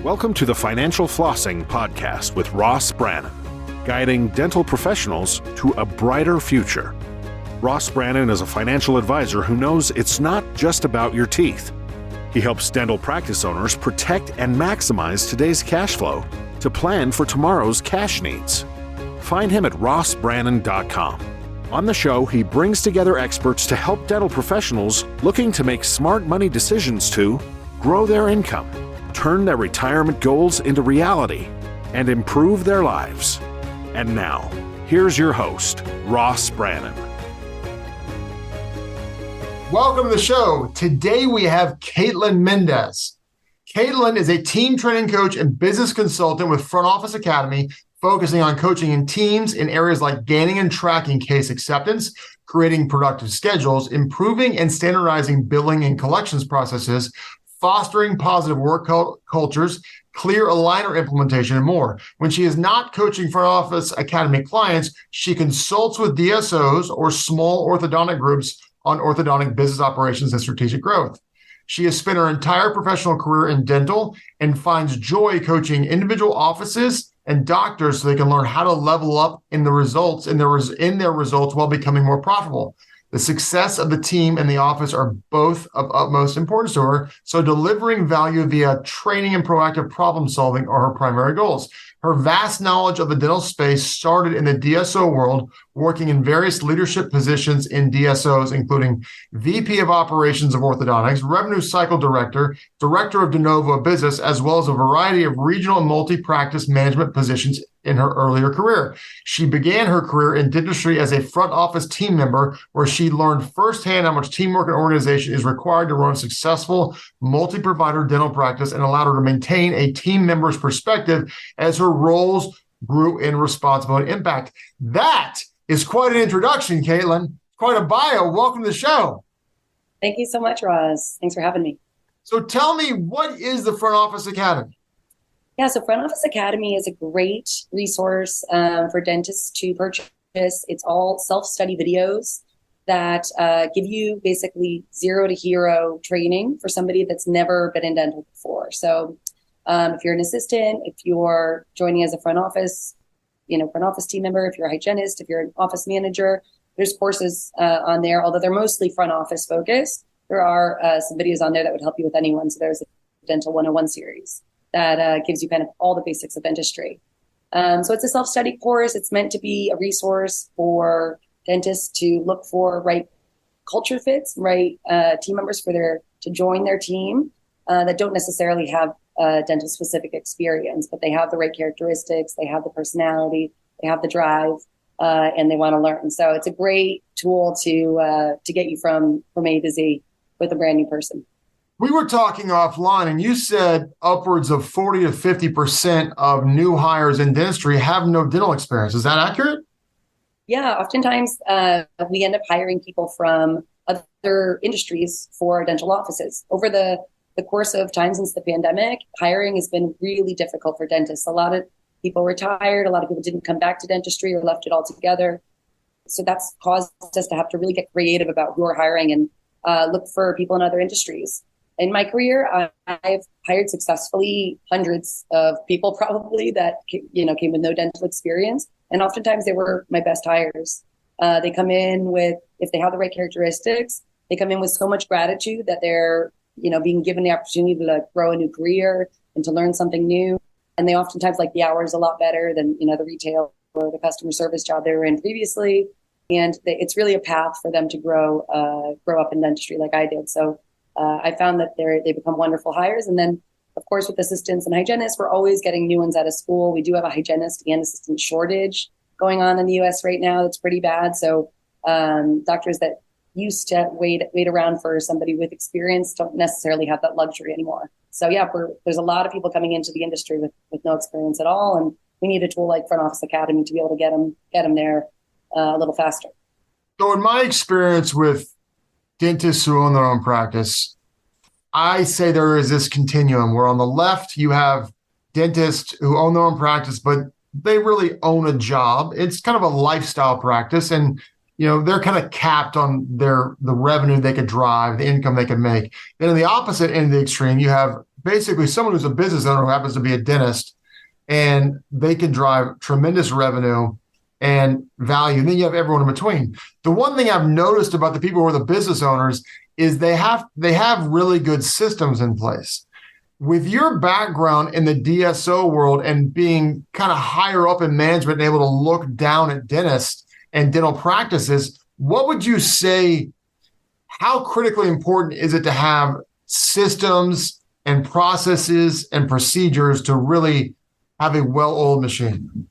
Welcome to the Financial Flossing Podcast with Ross Brannon, guiding dental professionals to a brighter future. Ross Brannon is a financial advisor who knows it's not just about your teeth. He helps dental practice owners protect and maximize today's cash flow to plan for tomorrow's cash needs. Find him at rossbrannon.com. On the show, he brings together experts to help dental professionals looking to make smart money decisions to grow their income, turn their retirement goals into reality, and improve their lives. And now, here's your host, Ross Brannon. Welcome to the show. Today we have Caitlin Mendez. Caitlin is a team training coach and business consultant with Front Office Academy, focusing on coaching in teams in areas like gaining and tracking case acceptance, creating productive schedules, improving and standardizing billing and collections processes, fostering positive work cultures, clear aligner implementation, and more. When she is not coaching Front Office Academy clients, she consults with DSOs or small orthodontic groups on orthodontic business operations and strategic growth. She has spent her entire professional career in dental and finds joy coaching individual offices and doctors so they can learn how to level up in their results while becoming more profitable. The success of the team and the office are both of utmost importance to her, so delivering value via training and proactive problem solving are her primary goals. Her vast knowledge of the dental space started in the DSO world, working in various leadership positions in DSOs, including VP of Operations of Orthodontics, Revenue Cycle Director, Director of De Novo Business, as well as a variety of regional and multi-practice management positions in her earlier career. She began her career in dentistry as a front office team member, where she learned firsthand how much teamwork and organization is required to run a successful multi-provider dental practice, and allowed her to maintain a team member's perspective as her roles grew in responsibility and impact. That is quite an introduction, Caitlin. Quite a bio. Welcome to the show. Thank you so much, Ross. Thanks for having me. So tell me, what is the Front Office Academy? Yeah, so Front Office Academy is a great resource for dentists to purchase. It's all self-study videos that give you basically zero to hero training for somebody that's never been in dental before. So if you're an assistant, if you're joining as a front office team member, if you're a hygienist, if you're an office manager, there's courses on there, although they're mostly front office focused. There are some videos on there that would help you with anyone. So there's a Dental 101 series that gives you kind of all the basics of dentistry. So it's a self-study course. It's meant to be a resource for dentists to look for right culture fits, right team members to join their team that don't necessarily have dental specific experience, but they have the right characteristics, they have the personality, they have the drive, and they want to learn. So it's a great tool to get you from A to Z with a brand new person. We were talking offline, and you said upwards of 40 to 50% of new hires in dentistry have no dental experience. Is that accurate? Yeah, oftentimes we end up hiring people from other industries for dental offices. Over the course of time since the pandemic, hiring has been really difficult for dentists. A lot of people retired, a lot of people didn't come back to dentistry or left it altogether. So that's caused us to have to really get creative about who we're hiring and look for people in other industries. In my career, I've hired successfully hundreds of people probably that came with no dental experience. And oftentimes they were my best hires. They come in with, if they have the right characteristics, they come in with so much gratitude that they're being given the opportunity to grow a new career and to learn something new. And they oftentimes like the hours a lot better than, the retail or the customer service job they were in previously. And it's really a path for them to grow up in dentistry like I did. So I found that they become wonderful hires. And then, of course, with assistants and hygienists, we're always getting new ones out of school. We do have a hygienist and assistant shortage going on in the U.S. right now. It's pretty bad. So doctors that used to wait around for somebody with experience don't necessarily have that luxury anymore. So yeah, there's a lot of people coming into the industry with no experience at all. And we need a tool like Front Office Academy to be able to get them there a little faster. So in my experience with dentists who own their own practice, I say there is this continuum where on the left, you have dentists who own their own practice, but they really own a job. It's kind of a lifestyle practice. And, they're kind of capped on the revenue they could drive, the income they could make. Then on the opposite end of the extreme, you have basically someone who's a business owner who happens to be a dentist, and they can drive tremendous revenue and value. And then you have everyone in between. The one thing I've noticed about the people who are the business owners is they have really good systems in place. With your background in the DSO world and being kind of higher up in management and able to look down at dentists and dental practices, what would you say, how critically important is it to have systems and processes and procedures to really have a well-oiled machine?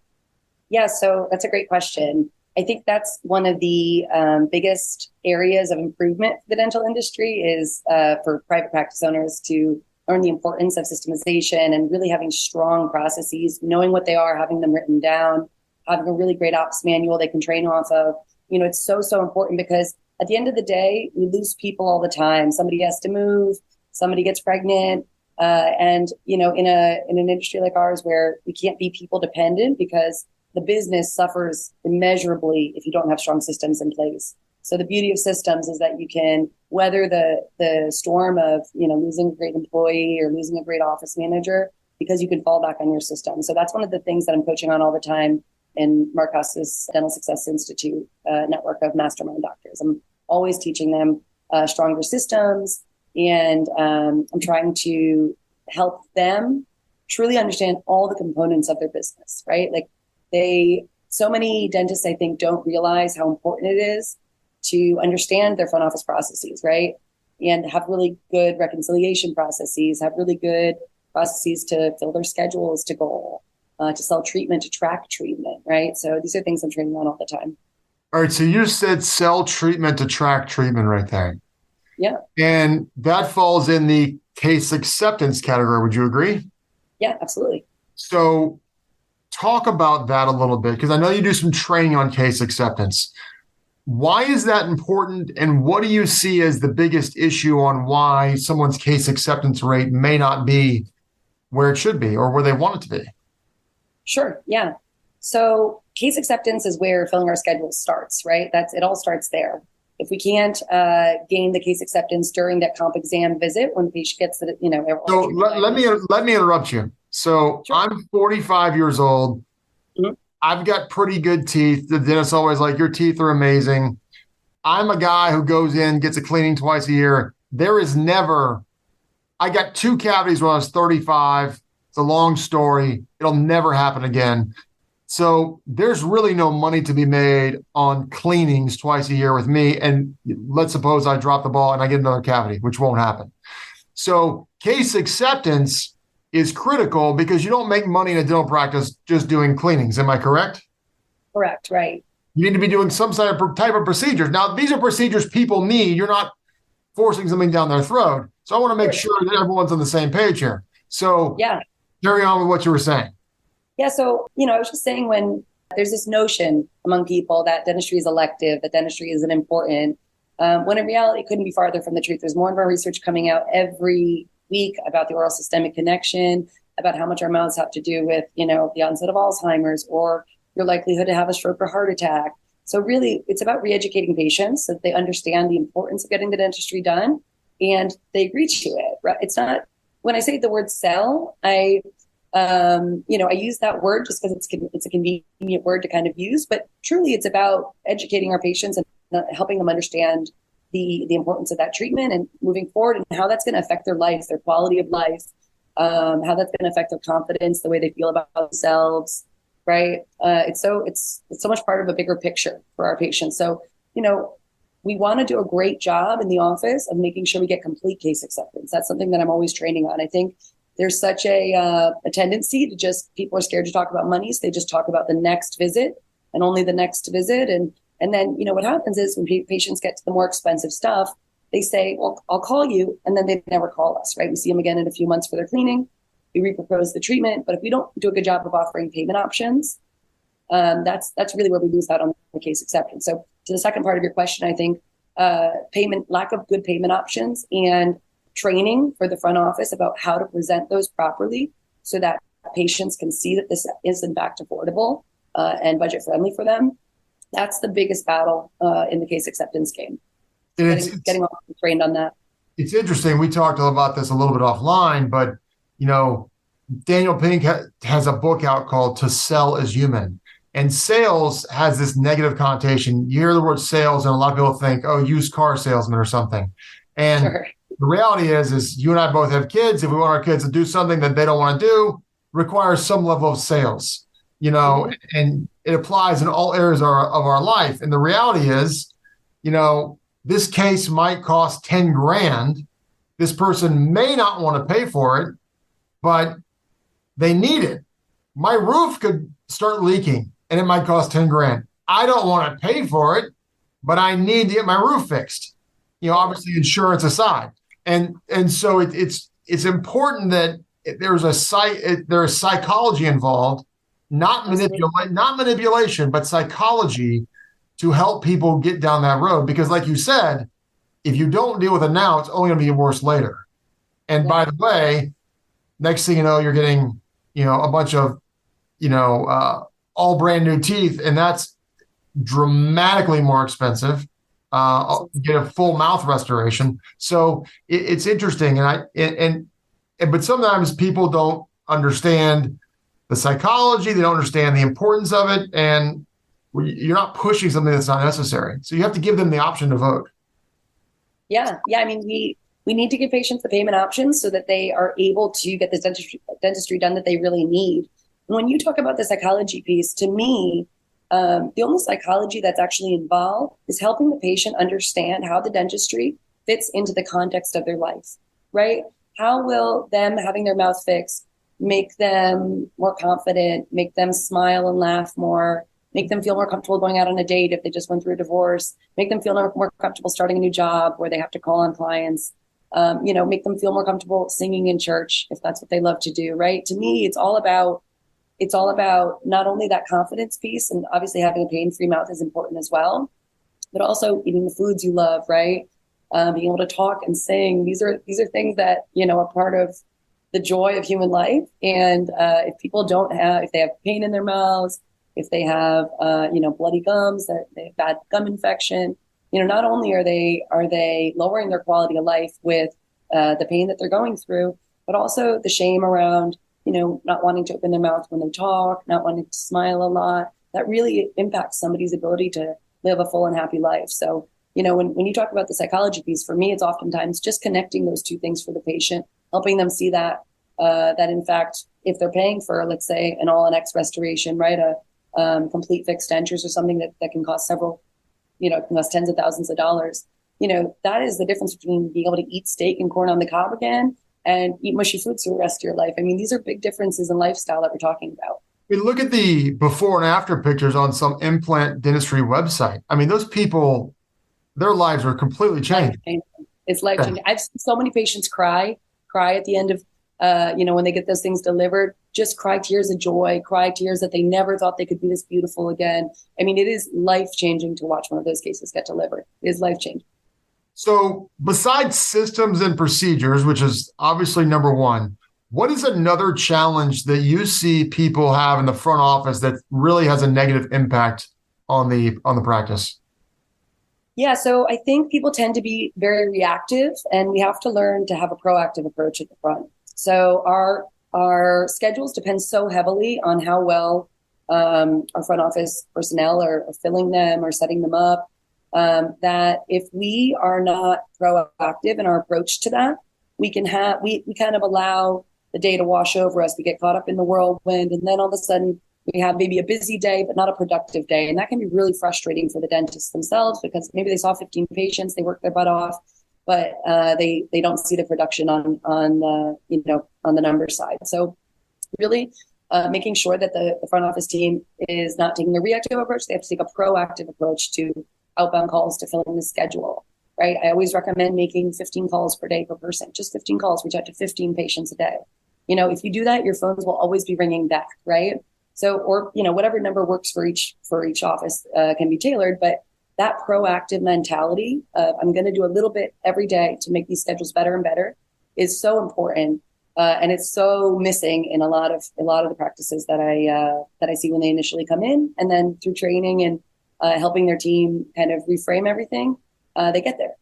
Yeah, so that's a great question. I think that's one of the biggest areas of improvement for the dental industry is for private practice owners to learn the importance of systemization and really having strong processes, knowing what they are, having them written down, having a really great ops manual they can train off of. It's so important because at the end of the day, we lose people all the time. Somebody has to move, somebody gets pregnant. And in an industry like ours where we can't be people dependent because the business suffers immeasurably if you don't have strong systems in place. So the beauty of systems is that you can weather the storm of, losing a great employee or losing a great office manager because you can fall back on your system. So that's one of the things that I'm coaching on all the time in Mark Haas's Dental Success Institute network of mastermind doctors. I'm always teaching them stronger systems, and I'm trying to help them truly understand all the components of their business, right? Like so many dentists, I think, don't realize how important it is to understand their front office processes, right? And have really good reconciliation processes, have really good processes to fill their schedules to goal, to sell treatment, to track treatment, right? So these are things I'm training on all the time. All right. So you said sell treatment to track treatment right there. Yeah. And that falls in the case acceptance category. Would you agree? Yeah, absolutely. So talk about that a little bit, because I know you do some training on case acceptance. Why is that important? And what do you see as the biggest issue on why someone's case acceptance rate may not be where it should be or where they want it to be? Sure. Yeah. So case acceptance is where filling our schedule starts, right? It all starts there. If we can't gain the case acceptance during that comp exam visit, when the patient gets the, So let me interrupt you. So sure. I'm 45 years old. Mm-hmm. I've got pretty good teeth. The dentist's always like, your teeth are amazing. I'm a guy who goes in, gets a cleaning twice a year. I got 2 cavities when I was 35. It's a long story. It'll never happen again. So there's really no money to be made on cleanings twice a year with me. And let's suppose I drop the ball and I get another cavity, which won't happen. So case acceptance is critical because you don't make money in a dental practice just doing cleanings. Am I correct? Correct, right. You need to be doing some type of procedures. Now, these are procedures people need. You're not forcing something down their throat. So I want to make sure that everyone's on the same page here. So yeah, carry on with what you were saying. Yeah, so, I was just saying, when there's this notion among people that dentistry is elective, that dentistry isn't important, when in reality it couldn't be farther from the truth. There's more and more research coming out every week about the oral systemic connection, about how much our mouths have to do with, the onset of Alzheimer's or your likelihood to have a stroke or heart attack. So really, it's about re-educating patients so that they understand the importance of getting the dentistry done and they agree to it. Right? It's not, when I say the word sell, I use that word just because it's a convenient word to kind of use, but truly it's about educating our patients and helping them understand the importance of that treatment and moving forward and how that's going to affect their life, their quality of life, how that's going to affect their confidence, the way they feel about themselves, right? It's so much part of a bigger picture for our patients. So, we want to do a great job in the office of making sure we get complete case acceptance. That's something that I'm always training on. I think there's such a tendency to people are scared to talk about money. So they just talk about the next visit and only the next visit. And then, what happens is when patients get to the more expensive stuff, they say, well, I'll call you. And then they never call us, right? We see them again in a few months for their cleaning. We repropose the treatment. But if we don't do a good job of offering payment options, that's really where we lose out on the case acceptance. So to the second part of your question, I think lack of good payment options and training for the front office about how to present those properly so that patients can see that this is in fact affordable and budget friendly for them. That's the biggest battle in the case acceptance game. Getting trained on that. It's interesting. We talked about this a little bit offline, but Daniel Pink has a book out called To Sell is Human. And sales has this negative connotation. You hear the word sales, and a lot of people think, oh, used car salesman or something. And Sure. the reality is you and I both have kids. If we want our kids to do something that they don't want to do, requires some level of sales, and it applies in all areas of our life. And the reality is, this case might cost 10 grand. This person may not want to pay for it, but they need it. My roof could start leaking and it might cost 10 grand. I don't want to pay for it, but I need to get my roof fixed, obviously insurance aside. And so it's important that there's psychology involved, not manipulation, but psychology to help people get down that road. Because like you said, if you don't deal with it now, it's only going to be worse later. And by the way, next thing you know, you're getting, a bunch of, all brand new teeth, and that's dramatically more expensive. Get a full mouth restoration. So it's interesting. But sometimes people don't understand the psychology. They don't understand the importance of it. And you're not pushing something that's not necessary. So you have to give them the option to vote. Yeah. I mean, we need to give patients the payment options so that they are able to get the dentistry done that they really need. And when you talk about the psychology piece, to me, the only psychology that's actually involved is helping the patient understand how the dentistry fits into the context of their life, right? How will them having their mouth fixed make them more confident, make them smile and laugh more, make them feel more comfortable going out on a date if they just went through a divorce, make them feel more comfortable starting a new job where they have to call on clients, make them feel more comfortable singing in church if that's what they love to do, right? To me, it's all about not only that confidence piece, and obviously having a pain-free mouth is important as well, but also eating the foods you love, right? Being able to talk and sing. These are things that, are part of the joy of human life. And if people if they have pain in their mouths, if they have, bloody gums, that they have bad gum infection, not only are they lowering their quality of life with the pain that they're going through, but also the shame around, not wanting to open their mouth when they talk, not wanting to smile a lot. That really impacts somebody's ability to live a full and happy life. So, when you talk about the psychology piece, for me, it's oftentimes just connecting those two things for the patient, helping them see that in fact, if they're paying for, let's say, an all-on-X restoration, right, a complete fixed dentures or something that can cost can cost tens of thousands of dollars, that is the difference between being able to eat steak and corn on the cob again and eat mushy foods for the rest of your life. I mean, these are big differences in lifestyle that we're talking about. We look at the before and after pictures on some implant dentistry website. I mean, those people, their lives are completely changed. It's life-changing. I've seen so many patients cry at the end of, when they get those things delivered, just cry tears of joy, cry tears that they never thought they could be this beautiful again. I mean, it is life-changing to watch one of those cases get delivered. It is life-changing. So besides systems and procedures, which is obviously number one, what is another challenge that you see people have in the front office that really has a negative impact on the practice? Yeah, so I think people tend to be very reactive, and we have to learn to have a proactive approach at the front. So our schedules depend so heavily on how well our front office personnel are filling them or setting them up, that if we are not proactive in our approach to that, we kind of allow the day to wash over us. We get caught up in the whirlwind, and then all of a sudden we have maybe a busy day, but not a productive day. And that can be really frustrating for the dentists themselves, because maybe they saw 15 patients, they worked their butt off, but they don't see the production on the number side. So really making sure that the front office team is not taking a reactive approach. They have to take a proactive approach to outbound calls, to filling the schedule, right? I always recommend making 15 calls per day per person, just 15 calls, reach out to 15 patients a day. If you do that, your phones will always be ringing back, right? So, or, whatever number works for each office can be tailored, but that proactive mentality of I'm going to do a little bit every day to make these schedules better and better is so important. And it's so missing in a lot of the practices that I see when they initially come in, and then through training and helping their team kind of reframe everything, they get there.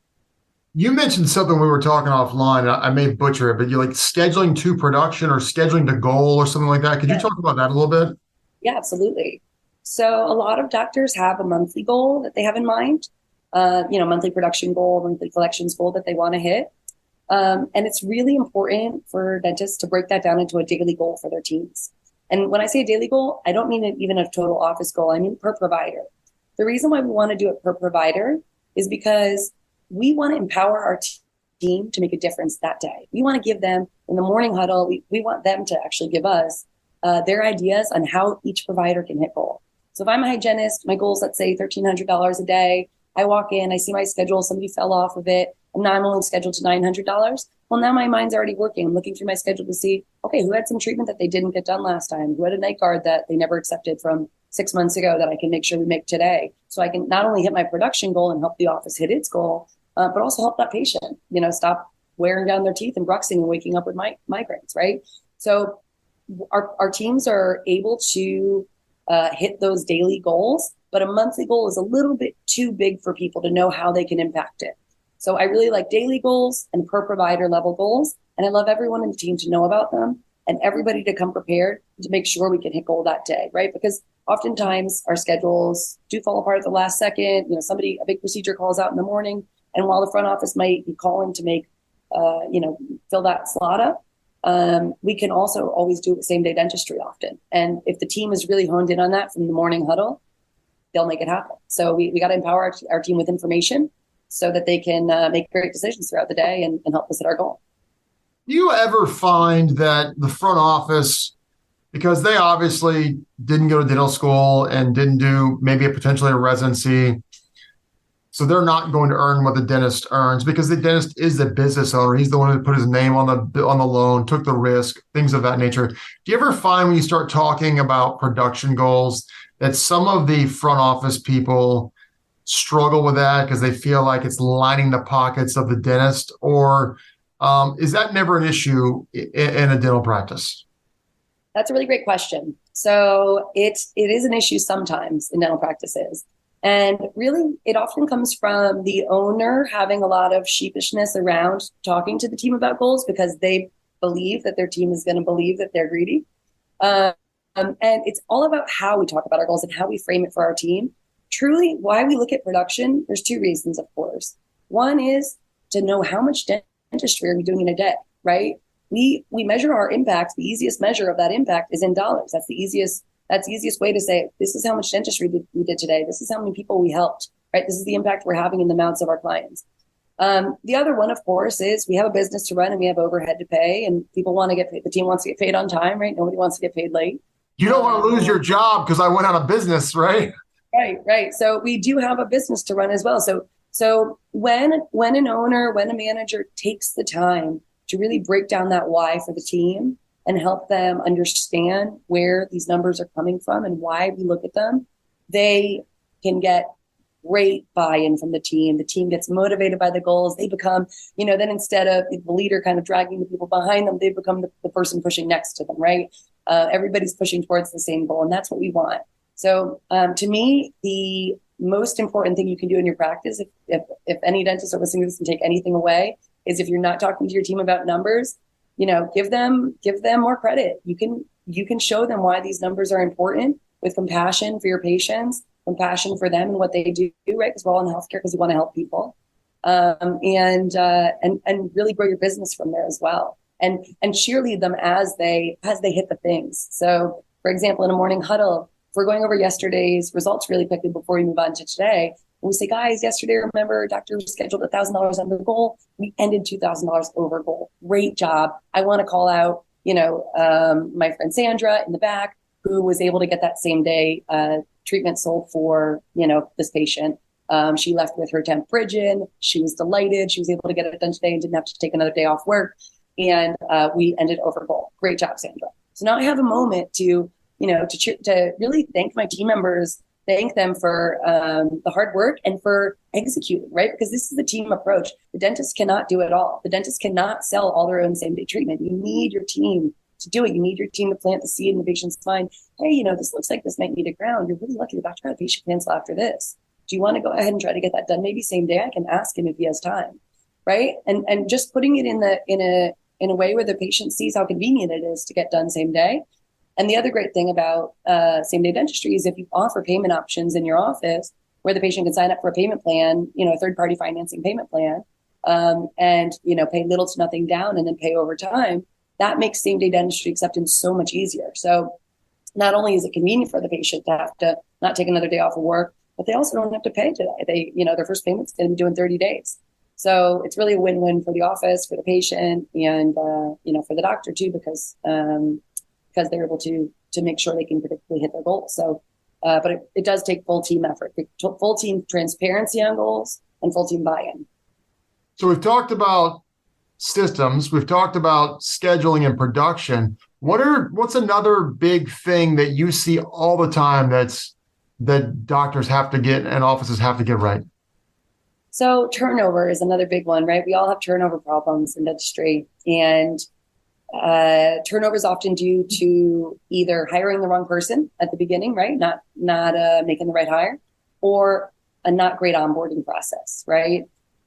You mentioned something we were talking offline. I may butcher it, but you like scheduling to production or scheduling to goal or something like that. Could you talk about that a little bit? Yeah, absolutely. So a lot of doctors have a monthly goal that they have in mind, monthly production goal, monthly collections goal that they want to hit. And it's really important for dentists to break that down into a daily goal for their teams. And when I say a daily goal, I don't mean even a total office goal. I mean per provider. The reason why we want to do it per provider is because we want to empower our team to make a difference that day. We want to give them in the morning huddle. We want them to actually give us their ideas on how each provider can hit goal. So if I'm a hygienist, my goal is, let's say, $1,300 a day. I walk in, I see my schedule, somebody fell off of it, and now I'm only scheduled to $900. Well, now my mind's already working. I'm looking through my schedule to see, okay, who had some treatment that they didn't get done last time? Who had a night guard that they never accepted from 6 months ago that I can make sure we make today? So I can not only hit my production goal and help the office hit its goal, but also help that patient, stop wearing down their teeth and bruxing and waking up with migraines, right? So our teams are able to hit those daily goals, but a monthly goal is a little bit too big for people to know how they can impact it. So I really like daily goals and per provider level goals. And I love everyone in the team to know about them and everybody to come prepared to make sure we can hit goal that day, right? Because oftentimes our schedules do fall apart at the last second. A big procedure calls out in the morning. And while the front office might be calling to make, fill that slot up, we can also always do same day dentistry often. And if the team is really honed in on that from the morning huddle, they'll make it happen. So we got to empower our team with information so that they can make great decisions throughout the day and help us hit our goal. Do you ever find that the front office, because they obviously didn't go to dental school and didn't do maybe potentially a residency, so they're not going to earn what the dentist earns because the dentist is the business owner. He's the one who put his name on the loan, took the risk, things of that nature. Do you ever find when you start talking about production goals that some of the front office people struggle with that because they feel like it's lining the pockets of the dentist? Or is that never an issue in a dental practice? That's a really great question. So it is an issue sometimes in dental practices. And really, it often comes from the owner having a lot of sheepishness around talking to the team about goals because they believe that their team is going to believe that they're greedy. And it's all about how we talk about our goals and how we frame it for our team. Truly, why we look at production, there's two reasons, of course. One is to know how much dentistry are we doing in a day, right? We measure our impact. The easiest measure of that impact is in dollars. That's the easiest way to say, this is how much dentistry we did today. This is how many people we helped, right? This is the impact we're having in the mouths of our clients. The other one, of course, is we have a business to run and we have overhead to pay and people want to get paid. The team wants to get paid on time, right? Nobody wants to get paid late. You don't want to lose your job because I went out of business, right? Right. So we do have a business to run as well. So when an owner, when a manager takes the time to really break down that why for the team and help them understand where these numbers are coming from and why we look at them, they can get great buy-in from the team. The team gets motivated by the goals. They become, then instead of the leader kind of dragging the people behind them, they become the person pushing next to them, right? Everybody's pushing towards the same goal, and that's what we want. So to me, the most important thing you can do in your practice, if any dentists are listening to this and take anything away, is if you're not talking to your team about numbers, give them more credit. You can show them why these numbers are important with compassion for your patients, compassion for them and what they do, right? Because we're all in healthcare because we want to help people, and really grow your business from there as well, and cheerlead them as they hit the things. So, for example, in a morning huddle, if we're going over yesterday's results really quickly before we move on to today, we say, guys, yesterday, remember, doctor scheduled $1,000 under goal. We ended $2,000 over goal. Great job. I want to call out, my friend Sandra in the back, who was able to get that same day treatment sold for, this patient. She left with her temp fridge in. She was delighted. She was able to get it done today and didn't have to take another day off work. And we ended over goal. Great job, Sandra. So now I have a moment to really thank my team members, thank them for the hard work and for executing, right? Because this is the team approach. The dentist cannot do it all. The dentist cannot sell all their own same day treatment. You need your team to do it. You need your team to plant the seed in the patient's mind. Hey, this looks like this might need a crown. You're really lucky the doctor had a patient cancel after this. Do you want to go ahead and try to get that done? Maybe same day. I can ask him if he has time. right? And just putting it in a way where the patient sees how convenient it is to get done same day. And the other great thing about same day dentistry is if you offer payment options in your office where the patient can sign up for a payment plan, a third party financing payment plan, and pay little to nothing down and then pay over time, that makes same day dentistry acceptance so much easier. So not only is it convenient for the patient to have to not take another day off of work, but they also don't have to pay today. Their first payment's going to be due in 30 days. So it's really a win-win for the office, for the patient, and for the doctor too, because they're able to make sure they can predictably hit their goals. So, but it does take full team effort, full team transparency on goals, and full team buy-in. So we've talked about systems, we've talked about scheduling and production. What's another big thing that you see all the time that doctors have to get and offices have to get right? So turnover is another big one, right? We all have turnover problems in dentistry, and turnover is often due to either hiring the wrong person at the beginning, right? Not making the right hire, or a not great onboarding process, right?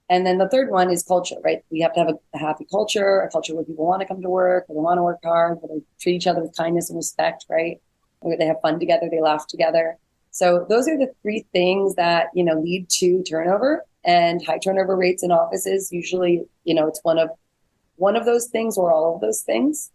And then the third one is culture, right? We have to have a happy culture, a culture where people want to come to work, where they want to work hard, where they treat each other with kindness and respect, right? Where they have fun together, they laugh together. So those are the three things that, lead to turnover, and high turnover rates in offices. Usually, it's one of those things or all of those things.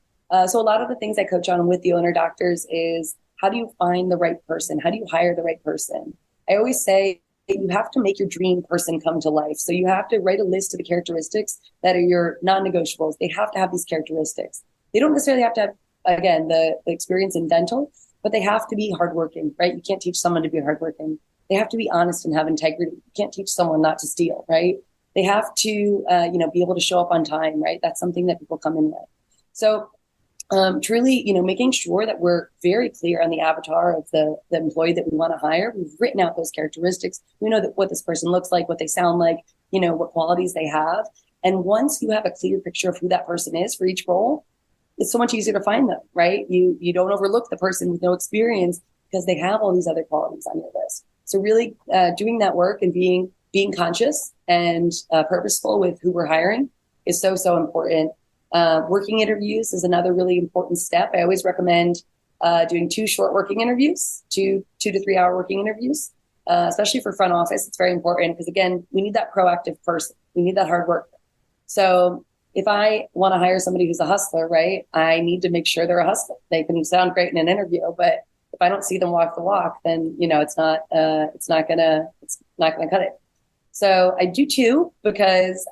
So a lot of the things I coach on with the owner doctors is, how do you find the right person? How do you hire the right person? I always say you have to make your dream person come to life. So you have to write a list of the characteristics that are your non-negotiables. They have to have these characteristics. They don't necessarily have to have, again, the experience in dental, but they have to be hardworking, right? You can't teach someone to be hardworking. They have to be honest and have integrity. You can't teach someone not to steal, right? They have to, be able to show up on time, right? That's something that people come in with. So truly, making sure that we're very clear on the avatar of the employee that we want to hire. We've written out those characteristics. We know what this person looks like, what they sound like, what qualities they have. And once you have a clear picture of who that person is for each role, it's so much easier to find them, right? You don't overlook the person with no experience because they have all these other qualities on your list. So really doing that work and being conscious and purposeful with who we're hiring is so, so important. Working interviews is another really important step. I always recommend doing 2 short working interviews, 2 to 3 hour working interviews, especially for front office. It's very important because, again, we need that proactive person. We need that hard worker. So if I want to hire somebody who's a hustler, right, I need to make sure they're a hustler. They can sound great in an interview, but if I don't see them walk the walk, then, it's not gonna cut it. So I do 2 because,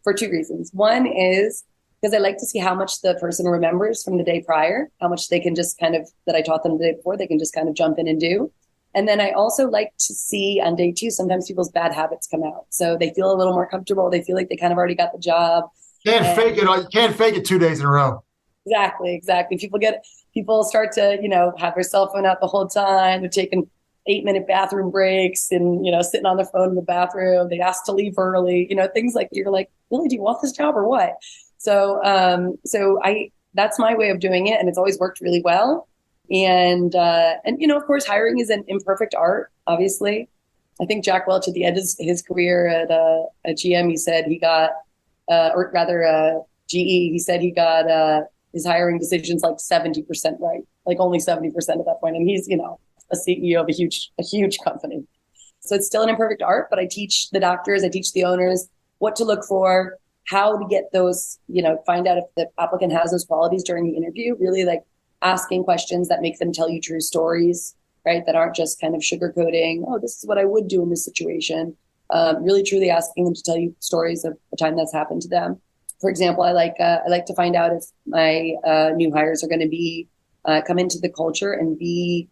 for 2 reasons. One is because I like to see how much the person remembers from the day prior, how much they can just that I taught them the day before, they can just kind of jump in and do. And then I also like to see on day 2, sometimes people's bad habits come out. So they feel a little more comfortable. They feel like they kind of already got the job. Can't fake it 2 days in a row. Exactly. People start to, have their cell phone out the whole time. They're taking 8-minute bathroom breaks and, sitting on their phone in the bathroom. They ask to leave early, things like, you're like, really, do you want this job or what? So, that's my way of doing it. And it's always worked really well. And of course, hiring is an imperfect art, obviously. I think Jack Welch at the end of his career at GM, he said he got, GE, he said he got his hiring decisions like 70% right, like only 70% at that point. And he's, a CEO of a huge company. So it's still an imperfect art, but I teach the doctors, I teach the owners what to look for, how to get those, find out if the applicant has those qualities during the interview, really like asking questions that make them tell you true stories, right? That aren't just kind of sugarcoating, oh, this is what I would do in this situation. Really truly asking them to tell you stories of the time that's happened to them. For example, I like to find out if my new hires are going to be come into the culture and be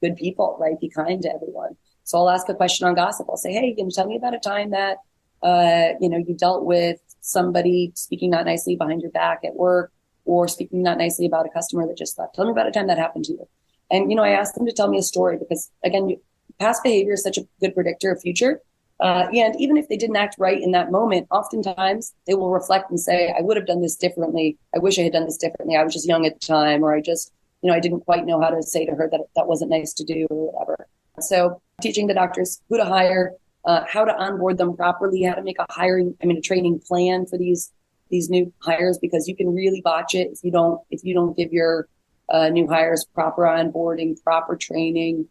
good people, right? Be kind to everyone. So I'll ask a question on gossip. I'll say, hey, can you tell me about a time that you dealt with somebody speaking not nicely behind your back at work, or speaking not nicely about a customer that just left? Tell me about a time that happened to you. And I ask them to tell me a story because, again, past behavior is such a good predictor of future. And even if they didn't act right in that moment, oftentimes they will reflect and say, I would have done this differently. I wish I had done this differently. I was just young at the time, or I just, I didn't quite know how to say to her that that wasn't nice to do or whatever. So teaching the doctors who to hire, how to onboard them properly, how to make a training plan for these new hires, because you can really botch it if you don't give your new hires proper onboarding, proper training,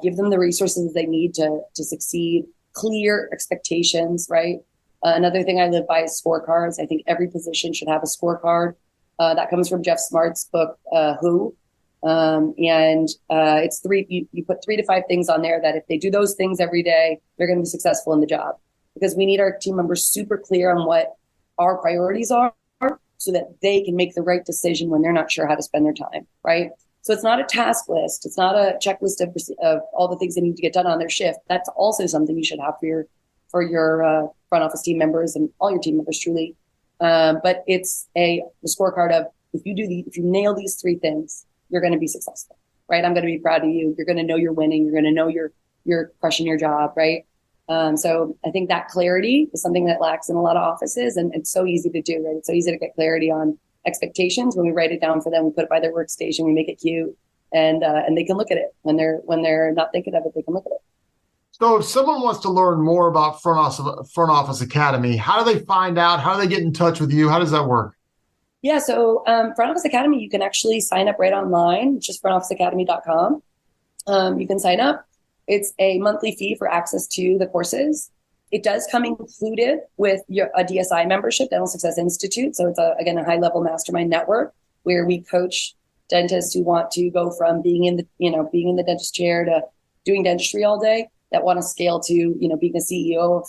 give them the resources they need to succeed, clear expectations, right? Another thing I live by is scorecards. I think every position should have a scorecard. That comes from Jeff Smart's book, Who. It's you put 3 to 5 things on there that if they do those things every day, they're going to be successful in the job, because we need our team members super clear on what our priorities are so that they can make the right decision when they're not sure how to spend their time, right? So it's not a task list. It's not a checklist of all the things that need to get done on their shift. That's also something you should have for your front office team members and all your team members, truly. But it's the scorecard of, if you nail these 3 things, you're going to be successful, right? I'm going to be proud of you. You're going to know you're winning. You're going to know you're crushing your job, right? So I think that clarity is something that lacks in a lot of offices, and it's so easy to do, right? It's so easy to get clarity on expectations when we write it down for them. We put it by their workstation. We make it cute, and they can look at it when they're not thinking of it. They can look at it. So if someone wants to learn more about Front Office Academy, how do they find out? How do they get in touch with you? How does that work? Yeah, so Front Office Academy, you can actually sign up right online, just frontofficeacademy.com. You can sign up. It's a monthly fee for access to the courses. It does come included with a DSI membership, Dental Success Institute. So it's a high-level mastermind network where we coach dentists who want to go from being in the dentist chair to doing dentistry all day, that want to scale to, being a CEO of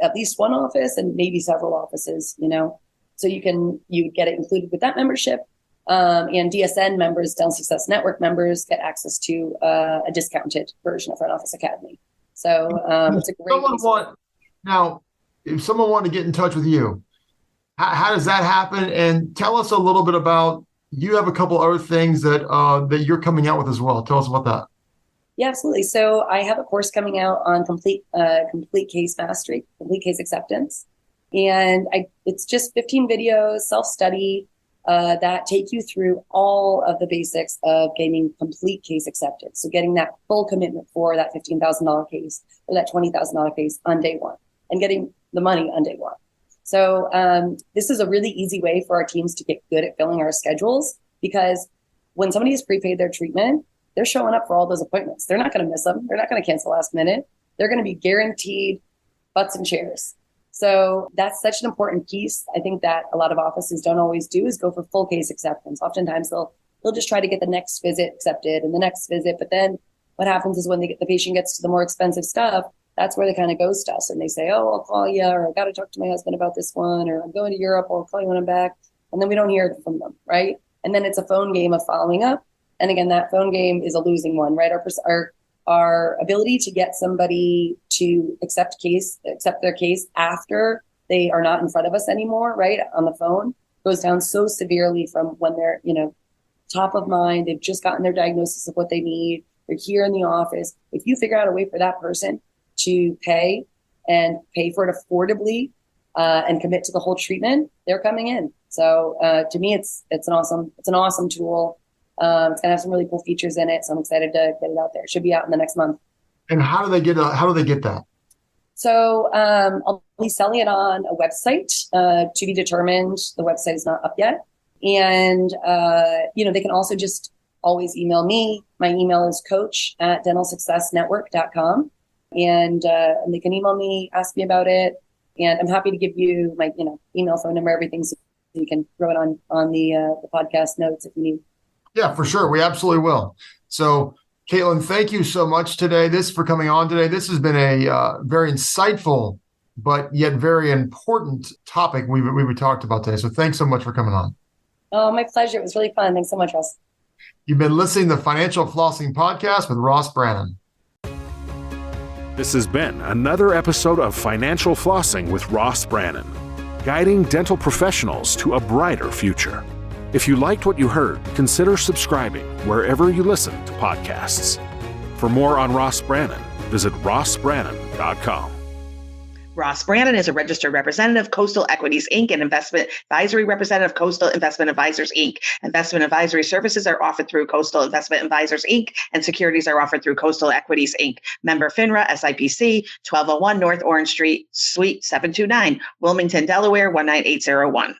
at least one office and maybe several offices, So you get it included with that membership. And DSN members, Dental Success Network members, get access to a discounted version of Front Office Academy. So it's a great. Now, if someone wanted to get in touch with you, how does that happen? And tell us a little bit about, you have a couple other things that you're coming out with as well. Tell us about that. Yeah, absolutely. So I have a course coming out on complete case mastery, complete case acceptance. And it's just 15 videos, self-study, that take you through all of the basics of gaining complete case acceptance. So getting that full commitment for that $15,000 case or that $20,000 case on day one, and getting the money on day one. So this is a really easy way for our teams to get good at filling our schedules, because when somebody has prepaid their treatment, they're showing up for all those appointments. They're not going to miss them. They're not going to cancel last minute. They're going to be guaranteed butts and chairs. So that's such an important piece. I think that a lot of offices don't always do, is go for full case acceptance. Oftentimes they'll just try to get the next visit accepted and the next visit. But then what happens is when the patient gets to the more expensive stuff, that's where they kind of ghost us. And they say, oh, I'll call you, or I got to talk to my husband about this one, or I'm going to Europe, or I'll call you when I'm back. And then we don't hear from them, right? And then it's a phone game of following up. And again, that phone game is a losing one, right? Our ability to get somebody to accept their case after they are not in front of us anymore, right, on the phone, goes down so severely from when they're, top of mind, they've just gotten their diagnosis of what they need, they're here in the office. If you figure out a way for that person to pay for it affordably and commit to the whole treatment, they're coming in. So to me, it's an awesome tool. It's gonna have some really cool features in it, so I'm excited to get it out there. It should be out in the next month. And how do they get that? So I'll be selling it on a website to be determined. The website is not up yet, and they can also just always email me. My email is coach@dentalsuccessnetwork.com, and they can email me, ask me about it, and I'm happy to give you my email, phone number, everything, so you can throw it on the podcast notes if you need. Yeah, for sure. We absolutely will. So, Caitlin, thank you so much for coming on today. This has been a very insightful, but yet very important topic we talked about today. So thanks so much for coming on. Oh, my pleasure. It was really fun. Thanks so much, Ross. You've been listening to the Financial Flossing Podcast with Ross Brannon. This has been another episode of Financial Flossing with Ross Brannon, guiding dental professionals to a brighter future. If you liked what you heard, consider subscribing wherever you listen to podcasts. For more on Ross Brannon, visit rossbrannon.com. Ross Brannon is a registered representative, Coastal Equities, Inc., and investment advisory representative, Coastal Investment Advisors, Inc. Investment advisory services are offered through Coastal Investment Advisors, Inc., and securities are offered through Coastal Equities, Inc. Member FINRA, SIPC, 1201 North Orange Street, Suite 729, Wilmington, Delaware, 19801.